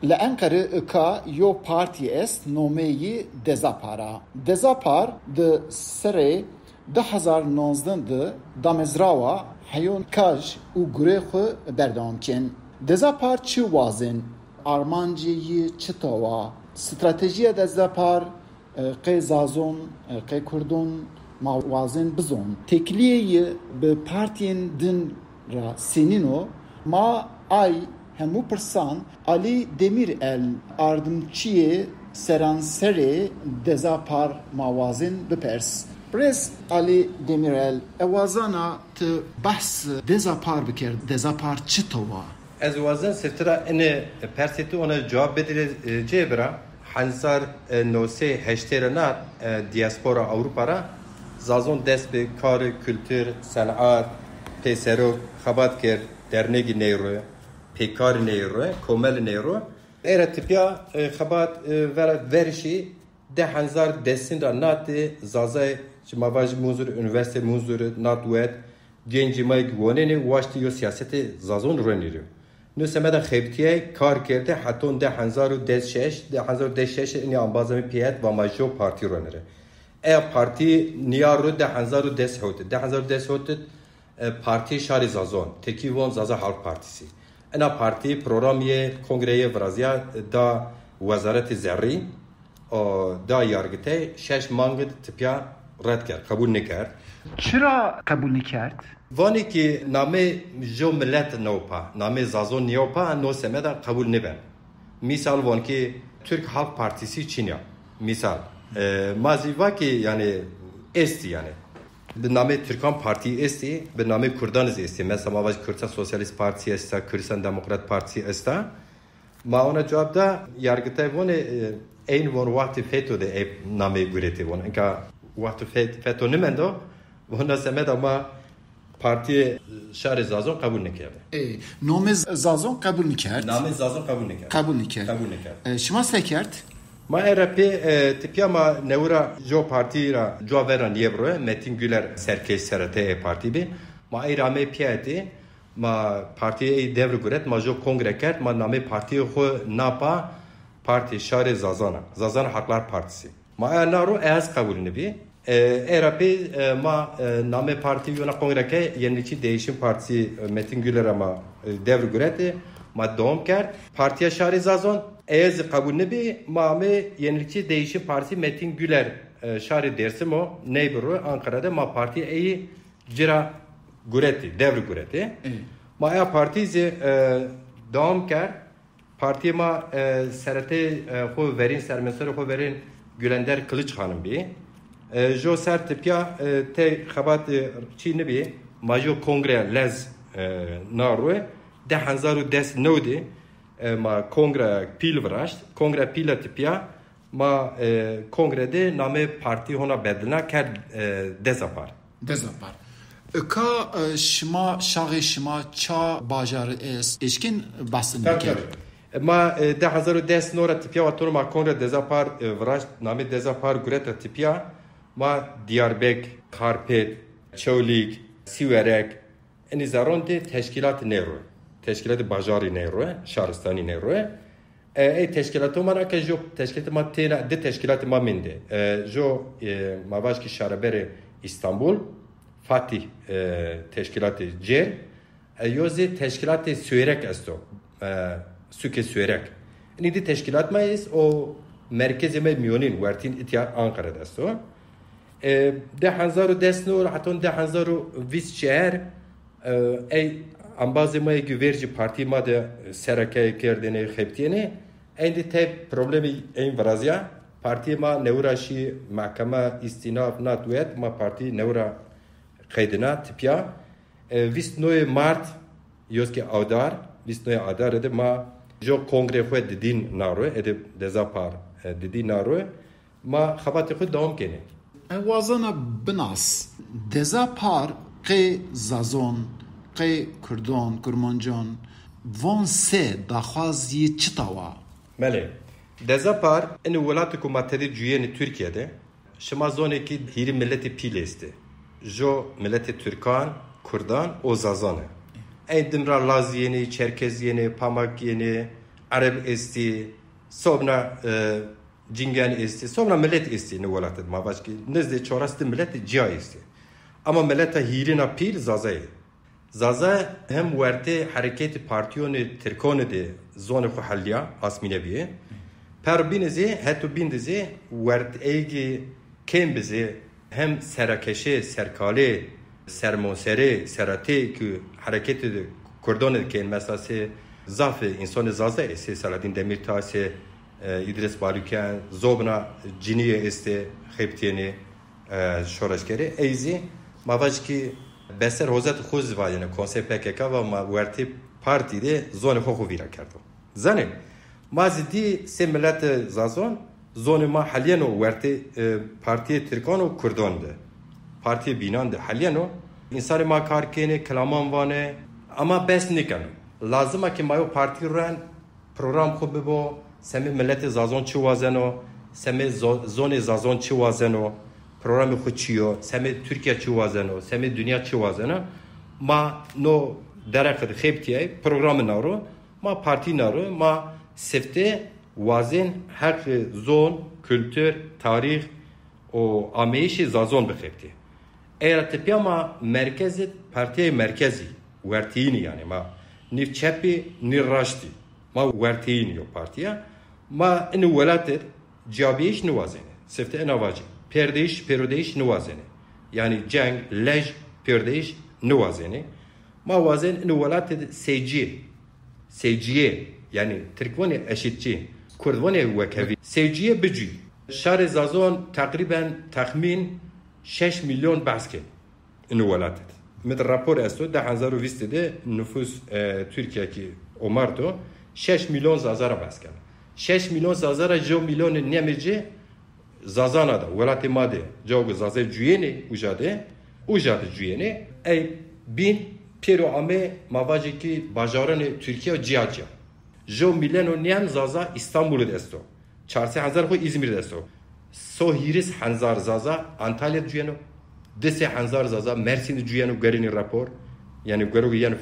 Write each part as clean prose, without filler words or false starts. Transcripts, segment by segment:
لأنقرة كا يو بارتي است نومي دزاپارا. دزاپار ده سره 2019 ده دامزراوا حيون كاج و گره خو بردام کن. دزاپار چی وازن؟ آرمانجی چطوا؟ استراتژی دزاپار قی زازون قی کردون ما وازن بزون. تکلیه به پارتین دن را سینینو ما ay hemu persan Ali Demirel ardımçıye seransere dezapar mavazin bipers. Prez Ali Demirel evazana te bahs dezapar bikir dezapar çitova. Ez wazan sirtira ene perseti ona cevap bedire cebra hansar nose heşterana diaspora Avrupa'ra zazon dest be kar kültür sanat pesero xabat ker derneği neyro pekar neyro komel neyro era tipya xabat verişi de hanzar desin ra nate zazay çmavaj muzur üniversite muzur natwet genci may gwanene washti yo siyaseti zazon röniriyor. Nüsemeden xebtiye kar kerdi haton de hanzaru desşeş de hanzaru desşeş ni ambazami piyet ve majo parti röneri. Parti niyaru de hanzaru deshot de hanzaru deshot parti şari zazon tekivon zaza halk partisi. Ena parti programiye kongreye vrazya da wezareti zerri da yargıte şeş mangid tipya red kerd kabul nekerd. Çira kabul nekerd? Vani ki name jo millet nopa, name zazon nopa no semeda kabul neben. Misal van ki Türk Halk Partisi Çin'ya. Misal. Maziva ki yani esti yani. به نام ترکان پارتی استی به نام کردان استی مثلا ما واسه کردستان سوسیالیست پارتی است کردستان دموکرات پارتی است ما اون جواب دا yargıta vone ein von vakti feto de name gurete von enka vakti feto nimendo vona semed ama parti şar zazon kabul nekerd. Nome zazon kabul nekerd. Name zazon kabul nekerd. Kabul nekerd. Şima sekerd? Ma RP tipya ma neura jo parti ra jo veran yevro Metin Güler serkeş serate parti bi ma irame piyati ma partiye devr guret ma jo kongre kert ma name partiye xo napa parti şare zazan haklar partisi ma naro ez kabul nebi RP ma name parti yona kongre ke yenilikçi değişim partisi Metin Güler ama devr guret ma dom kert partiye şare zazan Ez kabul nebi mame yenilikçi değişim partisi Metin Güler şari dersim o neighbor'u Ankara'da ma parti eyi cira gureti devri gureti ma ya partizi devam ker parti ma serete xo verin sermeseri xo verin Gülender Kılıç Hanım bi jo ser tipya te xabat çi nebi ma jo kongre lez naru de hanzaru des nodi ma kongre pil vrasht kongre pila tipya ma kongrede name parti hona bedlna kerd dezapar ka şima şağı şima ça bajar es eşkin basın ker ma de hazaru des nora tipya vator ma kongre dezapar vrasht name dezapar gureta tipya ma Diyarbek Karpet Çevlik Siverek eni zaronde teşkilat nero teşkilat bajari nero şaristani nero teşkilatı mara ke jo teşkilatı ma tena de teşkilatı ma minde jo ma başki şarabere İstanbul Fatih teşkilatı cer yoze teşkilatı Süerek asto süke Süerek ni de teşkilat ma is o merkezi me miyonin vertin itya Ankara'da asto de hanzaru desnur haton de hanzaru visçer ambazı maya güverci parti ma de serakay kerdene xeptiyene endi te problemi en vrazya parti ma neuraşi mahkeme istinaf natwet ma parti neura kaydına tipya visnoy mart yoski avdar visnoy adar de ma jo kongre xwe dedin naro ede dezapar dedin naro ma xabat xwe devam kene wazana binas dezapar qe zazon قی کردان کرمانجان وان سه داخوازی چطاوا مله دزاپار این ولایت حکومتی جویان ترکیه شما زونه کی هیری ملت پیلسته جو ملت ترکان کردان و زازانه این دمرا لازیینی چرکزیینی پاماکیینی عرب استی صبنا جنگان استی صبنا ملت استی نولات ما باش که نزد چهارست ملت جا استی اما ملت هیرنا پیر زازا هم ورته حرکت پارتیون ترکون ده زون خو حلیا آسمینه بیه پر بینزی هتو بیندزی ورد ایگی کم بزی هم سرکشه سرکاله سرموسره سراته که حرکت کردان که مثلا ضعف انسان زازه است سالادین دمیرتاس ادریس بالوکان زوبنا جنی است خیبتینه شورشگری ایزی مواج کی بسر حوزت خوز وایانه کنسپت پکک و ما ورتی پارتی ده زون خو ویرا کردو زنه ما زدی سه ملت زازون زون ما حاليا ورتی پارتی ترکان و کردان ده پارتی بینان ده حاليا انسان ما کار کنه کلامان وانه اما بس نکنه لازمه که مایو پارتی رن پروگرام خوب ببو سمی ملت زازون چی وازنو سمی زون زازون چی وازنو پروگرام خود چیو سمی ترکیه چی وازنو سمی دنیا چی وازنو ما نو درخت خیبتیه پروگرام نارو ما پارتی نارو ما سفته وازن هر زون kültür tarih o ameyiş zazon bخیبتی eğer tepya ma merkezi partiye merkezi vertini yani ma ni çepi ni raşti ma vertini yo partiye ma inu velatet cabiş nuvazene sefte enavacı perdeş perodeş nuvazene yani ceng lej perdeş nuvazene ma vazen inu velatet seyciye yani Türkvani eşitçi Kurdvani vekavi seyciye bıcı şar zazon takriben tahmin 6 milyon basket inu velatet مثل rapor است ده 2020 de nüfus Türkiye ki omardo 6 milyon zazara baskan 6 milyon zazara jo milyon nemirci zazana da velate made jo zaze cüyeni ujade cüyeni ey bin pero ame mavaje ki bajaran Türkiye cihaca jo milyon nem zaza İstanbul'da esto 4000 ko İzmir'de esto so hiris hanzar zaza Antalya cüyeno dese hanzar zaza Mersin cüyeno garini rapor yani garu yani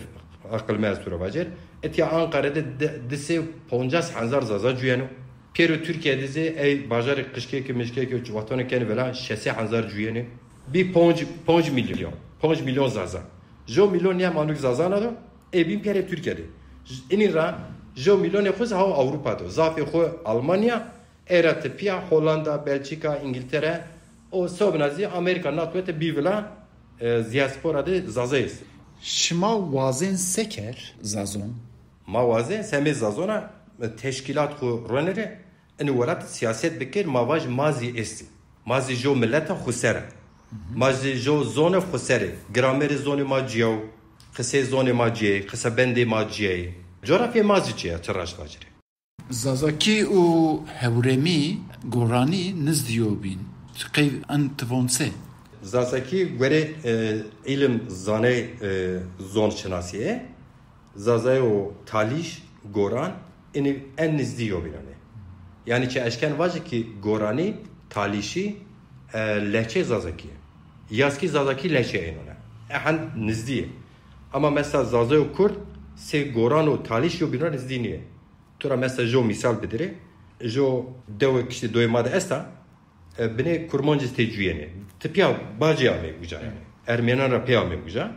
akıl meztura vajer etiya Ankara'da dese 50 hanzar zaza cüyeno pero Türkiye'de ze ey bajar kışke ki meşke ki vatana ken vela şese hanzar cüyeni bir 5 milyon zaza jo milyon ya manuk zaza nado e bin pere Türkiye'de inira jo milyon khuz ha Avrupa'da zafi khu Almanya erat pia Hollanda Belçika İngiltere o sobnazi Amerika NATO bivla diaspora'da zazayız. Şima vazen seker zazon. Ma vazen seme zazona teşkilat ku runere en velat siyaset bekir mavaj mazi esti. Mazi jo milleta khusera. Mazi jo zone khusere. Gramer zone majiyo. Kısa zone majiye, kısa bende majiye. Coğrafya mazi çiye tıraş vacire. Zazaki u hevremi gorani nizdiyobin. Tıkayv antivonse. Zazaki göre ilim zane zon şinasiye. Zazay o taliş goran en nizdiyo bilane. Yani ki eşken vacı ki gorani talişi leçe zazaki. Yazki zazaki leçe enona. Ehan nizdiye. Ama mesela zazay o Kurd se goran o taliş yo bilane nizdi niye. Tura mesela jo misal bedire. Jo dev kişi doymada esta bine kurmancı tecrüyeni. Tıpya bacı ame buca yani. Ermenan rapya ame buca.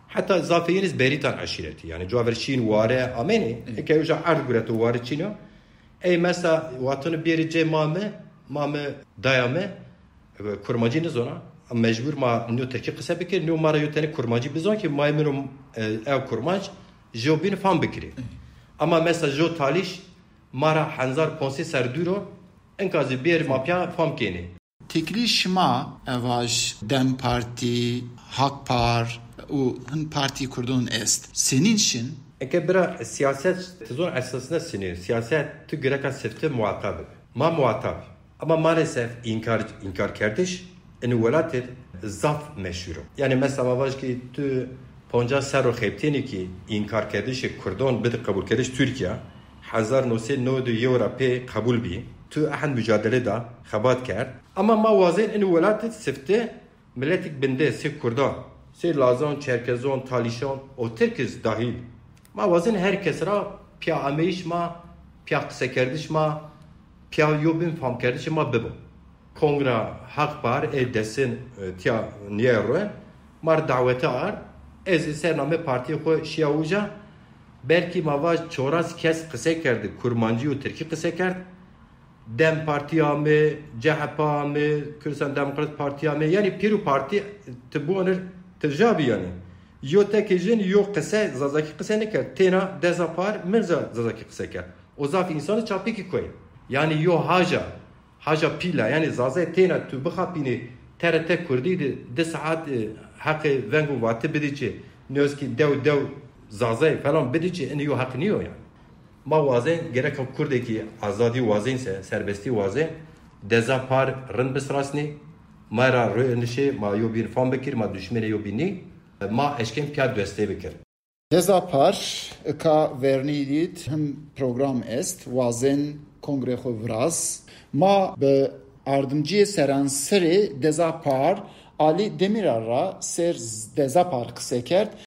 Hatta zafiyeniz beritan aşireti. Yani coğaver Çin vare ameni. Eke uca ard guretu vare Çin'o. Ey mesela vatanı bir ce mame dayame kurmacınız ona. Mecbur ma nyo Türkiye kısa bekir. Nyo mara yoteni kurmacı bizon ki maymunum ev kurmac. Jo bin fan bekiri. Ama mesela jo taliş mara hanzar ponsi serduro enkazı bir mapya fam keni. Tekli şima evaj Dem Parti, Hakpar u hın parti kurdun est. Senin için Eke bira siyaset tezon esasına sinir. Siyaset tu gereka sefte muhatab. Ma muhatab. Ama maalesef inkar kardeş en velatet zaf meşhur. Yani mesela vaj ki tu ponca sero khepteni ki inkar kardeş kurdun bid kabul kardeş Türkiye 1990 euro pe kabul bi tu ahan mücadele da khabat kar ama mawazin en velatet sefte milletik binde se kurda se lazon çerkezon talişon o terkiz dahil mawazin herkes ra pya ameyiş ma pya qise kerdiş ma pya yobin fam kerdiş ma bibo kongra hak par desin tya niyero mar davete ar ez sername parti xo şiyavuja belki mava çoras kes qise kerdi kurmancı u Türkiye qise kerdi Dem Partiya mı, CHP mı, Kürdistan Demokrat Partiya mı yani piru parti tibonir tijabi yani. Yo tekijin yo kısa zazaki kısa ne ker. Tena dezapar mirza zazaki kısa ker. O zaf insanı çapı ki koy. Yani yo haja pila yani zazay tena tu bıxapini TRT Kurdiydi de saat hakkı vengu vatı bidici. Nözki dev zazay falan bidici en yo hakkı niyo yani. Ma wazen gerek Kurdeki azadi wazen ise serbesti wazen dezapar rın bisrasni mara rönişe ma yobin fan bekir ma düşmene yobini ma eşken piyad deste bekir. Dezapar ka vernidit hem program est wazen kongre xovraz ma be ardımcı seranseri dezapar Ali Demirar'a ser dezapar kısekert